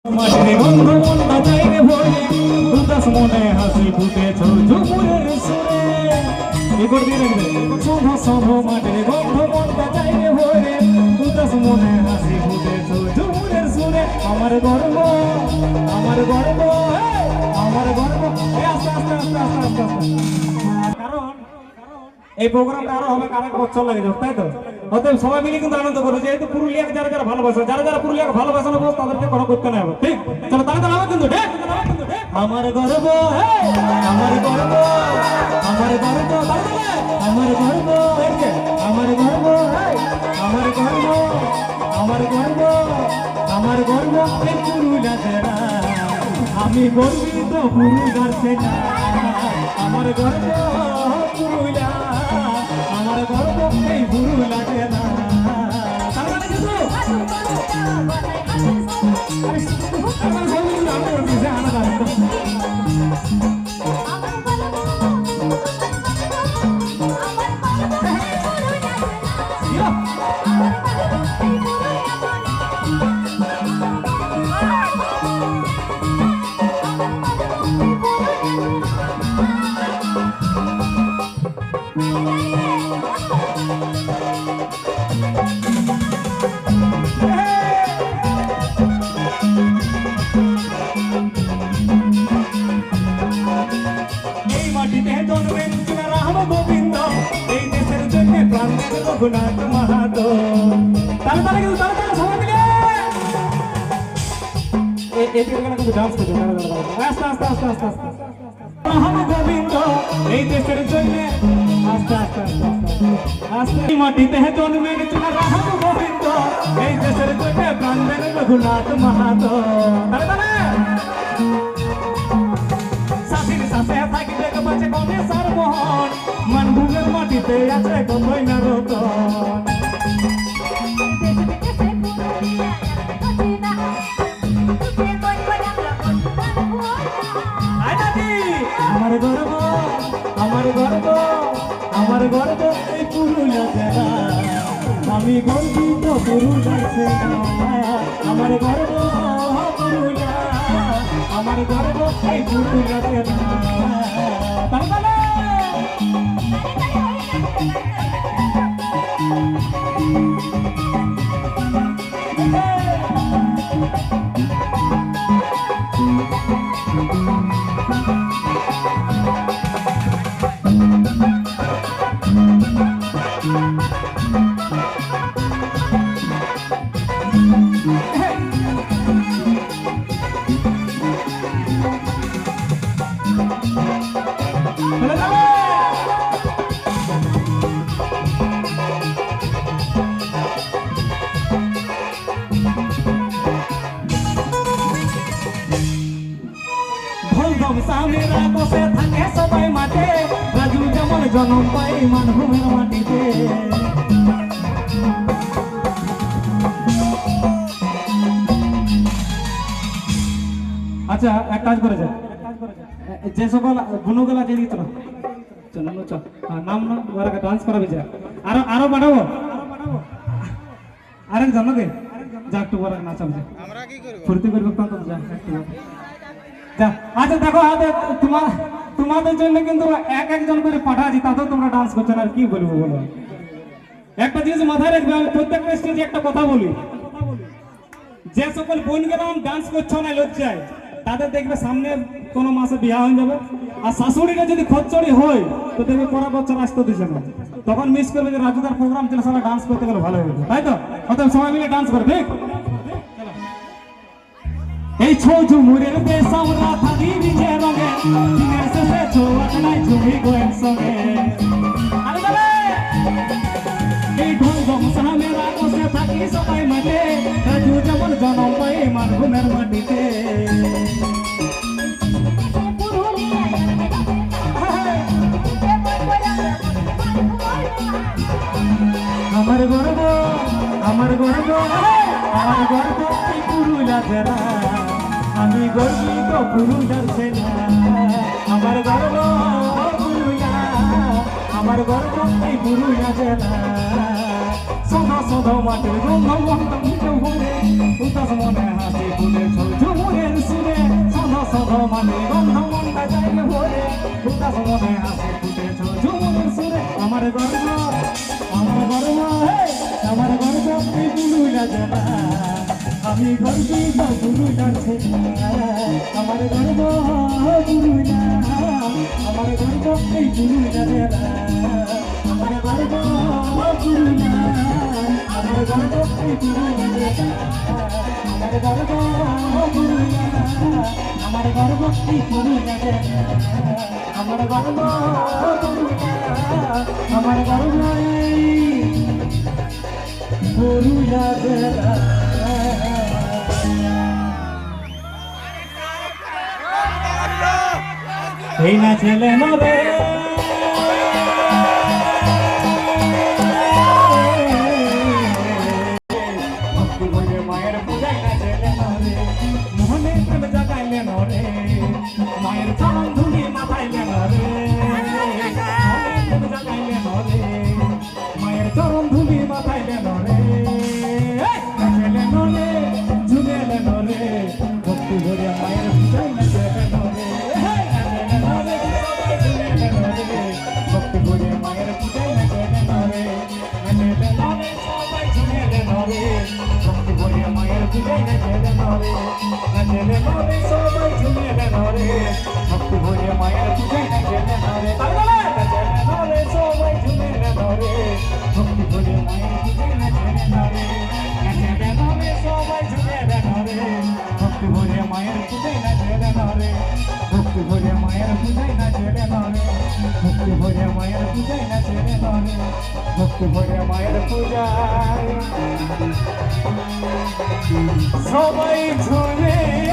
মাটির গন্ধ মনটা চাইরে ভরে উদাস মনে হাসি ফুটেছ ঝুমুরের সুরে এবার দিয়ে রাখবে শুভ শুভ মাটির গন্ধ মনটা চাইরে ভরে উদাস মনে হাসি ফুটেছ ঝুমুরের সুরে আমার গর্ব আমার গর্ব আমার গর্ব আস্তে আস্তে আস্তে আস্তে আস্তে কারণ এই প্রোগ্রামটা আরো হবে আরেক বছর লাগে যাবে তাই তো অতএব সবাই মিলে কিন্তু আনন্দ করবে যেহেতু পুরুলিয়াকে যারা যারা ভালোবাসে যারা পুরুলিয়াকে ভালোবাসে না তাদেরকে কোনো করতে না হবে ঠিক চলো তাহলে হবে কিন্তু আমার গর্ব আমার গর্ব আমার গর্ব আমার গর্ব আমার গর্ব আমার গর্ব আমার গর্ব আমার গর্ব এই পুরুলিয়া জেলা আমি গর্বিত পুরুলিয়ার সেনা আমার গর্ব পুরুলিয়া আমার গর্ব এই পুরুলিয়া জেলা রঘুনাথ মাহাতো তাহলে তাহলে কিন্তু তাহলে তাহলে সবাই মিলে এই গানে কিন্তু ডান্স করতে আস্তে আস্তে আস্তে আস্তে আস্তে রাম গোবিন্দ এই দেশের জন্য আস্তে আস্তে আস্তে আস্তে মাটিতে জন্মের রাম গোবিন্দ এই দেশের জন্য প্রাণ দেন রঘুনাথ মাহাতো তাহলে তাহলে শাসির শাসে থাকি দেখ বাঁচে কমে সারমোহন মানভূমের মাটিতে আছে কতই না রতন আমার গর্ব আমার গর্ব আমার গর্ব এই পুরুলিয়া জেলা আমি গর্বিত পুরুলিয়ার সেনা আমার গর্ব পুরুলিয়া আমার গর্ব এই পুরুলিয়া জেলা সামেরা বসে থাকে সবাই মাঠে রাজু যেমন জন্ম পাই মানভূমের মাটিতে আচ্ছা এক কাজ করে যায় যে সকল গুণগুলা দিয়ে দিত না চলো চল নাম না ওরা ডান্স করাবি যা আরো আরো বাড়াবো আরেক জানো কে যা একটু বড় নাচাবো আমরা কি করব ফুর্তি করব তখন যা একটু আচ্ছা দেখো তোমাদের জন্য কিন্তু এক একজন করে পাঠাচ্ছি তাতেও তোমরা ডান্স করছো না আর কি বলবো বলো একটা জিনিস মাথায় রাখবে আমি প্রত্যেকটা স্টেজে একটা কথা বলি যে সকল বোন গেলাম ডান্স করছো না লজ্জায় তাদের দেখবে সামনে কোনো মাসে বিয়ে হয়ে যাবে আর শাশুড়িরা যদি খচ্চড়ি হয় তো দেখবে পরের বছর আসতে দিচ্ছে না তখন মিস করবে যে রাজুদার প্রোগ্রাম ছিল সবাই ডান্স করতে গেলে ভালো হবে তাই তো অতএব সবাই মিলে ডান্স করে ঠিক এই ছৌ ঝুমুরের দেশ আমরা থাকি নিজে রঙে দিনের শেষে ছোয়াট নাই ঝুমি গোয়েন সঙ্গে এই ঢোল জমসা মেলা বসে থাকি সবাই মাঠে রাজু যেমন জন্ম পাই মানভূমের মাটিতে আমার গর্ব আমার গর্ব আমার গর্ব এই পুরুলিয়া জেলা আমি গর্বিত পুরুলিয়ার সেনা আমার গর্ব পুরুলিয়া আমার গর্ব এই পুরুলিয়া জেলা সদা সদা মাটির গন্ধ মনে হাসি ফুটে সভা মানে গন্ধ মনটা যাই রে ভরে উদাস মনে হাসি ফুটেছ ঝুমুরের সুরে আমার গর্ব আমার গর্ব এই পুরুলিয়া জেলা আমি গর্বিত পুরুলিয়ার ছেলে আমার গর্ব পুরুলিয়া আমার গর্ব এই পুরুলিয়া জেলা আমার গর্ব পুরুলিয়া আমার গর্ব এই পুরুলিয়া জেলা আমার গর্ব পুরুলিয়া আমার গর্ব এই পুরুলিয়া জেলা আমার গর্ব পুরুলিয়া আমার গর্ব পুরুলিয়া জেলা এই না ছেলে নরে ভক্তি ভরে মায়ের পূজায় না ছেলে নরে মোহনে প্রেম জাগাইলে নরে মায়ের চরণ ধুলি মাথাইলে নরে মোহনে প্রেম জাগাইলে নরে মায়ের চরণ ধুলি মাথাইলে নরে ছেলে নরে ঝুমেলে নরে ভক্তি ভরে মায়ের পূজায় না ছেলে নরে ভক্তি ভরে মায়ের পূজায় না ছেলে নরে সবাই ঝুমেলে নরে ভক্তি ভরে মায়ের পূজায় না ছেলে নরে সবাই ঝুমেলে নরে ভক্তি ভরে মায়ের পূজায় না ছেলে নরে সবাই ঝুমেলে নরে ভক্তি ভরে মায়ের পূজায় না ছেলে নরে সবাই ঝুমেলে নরে ভক্তি ভরে মায়ের পূজায় না ছেলে নরে ভক্তি ভরে মায়ের পূজায় না ছেলে নরে ভক্তি ভরে মায়ের পূজায় না ছেলে নরে ভক্তি ভরে মায়ের পূজায় সবাই ঝুমে